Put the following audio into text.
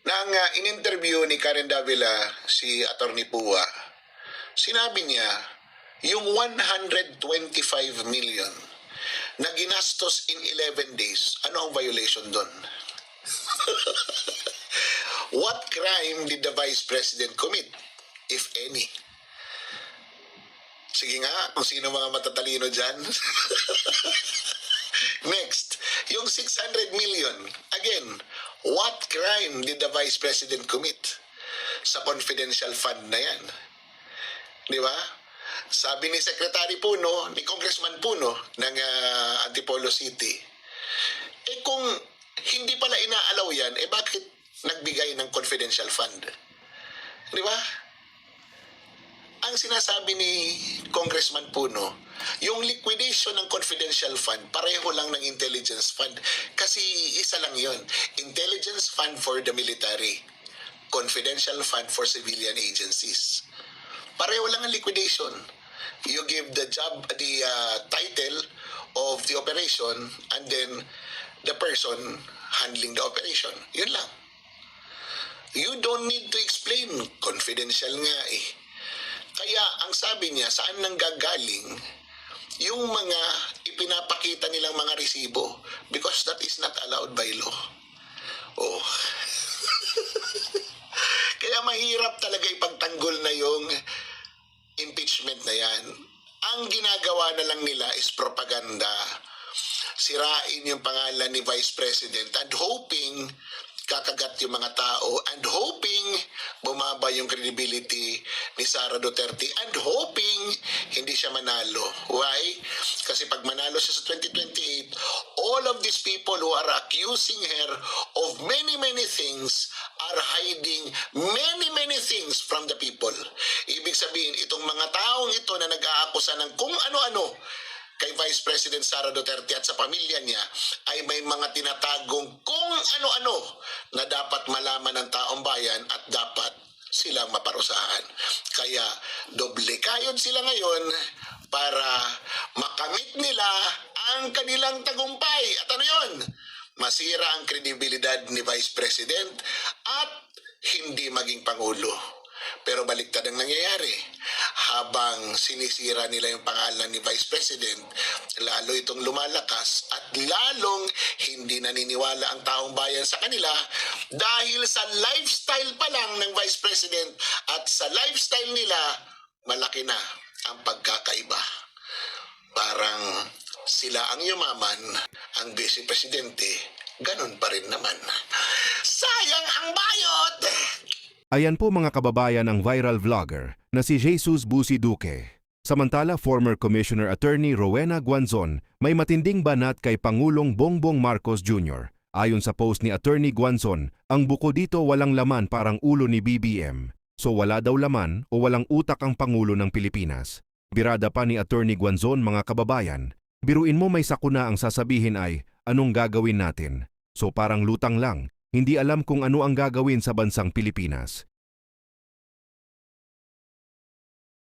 Nang in-interview ni Karen Davila si Atty. Pua, sinabi niya yung 125 million na ginastos in 11 days, ano ang violation doon? What crime did the Vice President commit, if any? Sige nga, kung sino mga matatalino dyan. Next, yung 600 million. Again, what crime did the Vice President commit sa confidential fund na yan? Di ba? Sabi ni Secretary Puno, ni Congressman Puno ng Antipolo City, kung hindi pala inaalaw yan, bakit nagbigay ng confidential fund? Di ba? Ang sinasabi ni Congressman Puno, yung liquidation ng confidential fund, pareho lang ng intelligence fund. Kasi isa lang yon, intelligence fund for the military, confidential fund for civilian agencies. Pareho lang ang liquidation. You give the job, the title of the operation, and then the person handling the operation. Yun lang. You don't need to explain. Confidential nga eh. Kaya ang sabi niya, saan nanggagaling yung mga ipinapakita nilang mga resibo? Because that is not allowed by law. Oh. Kaya mahirap talaga ipagtanggol na yung impeachment na yan. Ang ginagawa na lang nila is propaganda. Sirain yung pangalan ni Vice President and hoping kakagat yung mga tao and hoping bumaba yung credibility ni Sara Duterte and hoping hindi siya manalo. Why? Kasi pag manalo siya sa 2028, all of these people who are accusing her of many things are hiding many things from the people. Ibig sabihin, itong mga taong ito na nag-aakusa ng kung ano-ano kay Vice President Sara Duterte at sa pamilya niya ay may mga tinatagong kung ano-ano na dapat malaman ng taong bayan at dapat silang maparusahan. Kaya doble kayod sila ngayon para makamit nila ang kanilang tagumpay. At ano yun? Masira ang kredibilidad ni Vice President at hindi maging Pangulo. Pero baliktad ang nangyayari. Habang sinisira nila yung pangalan ni Vice President, lalo itong lumalakas at lalong hindi naniniwala ang taong bayan sa kanila dahil sa lifestyle pa lang ng Vice President at sa lifestyle nila, malaki na ang pagkakaiba. Parang sila ang yumaman, ang Vice Presidente, ganun pa rin naman. Sayang ang bayot! Ayan po mga kababayan ang viral vlogger na si Jesus Busi Duque. Samantala, former Commissioner Attorney Rowena Guanzon may matinding banat kay Pangulong Bongbong Marcos Jr. Ayon sa post ni Attorney Guanzon, ang buko dito walang laman parang ulo ni BBM. So wala daw laman o walang utak ang Pangulo ng Pilipinas. Birada pa ni Attorney Guanzon mga kababayan, biruin mo may sakuna ang sasabihin ay, anong gagawin natin? So parang lutang lang. Hindi alam kung ano ang gagawin sa bansang Pilipinas.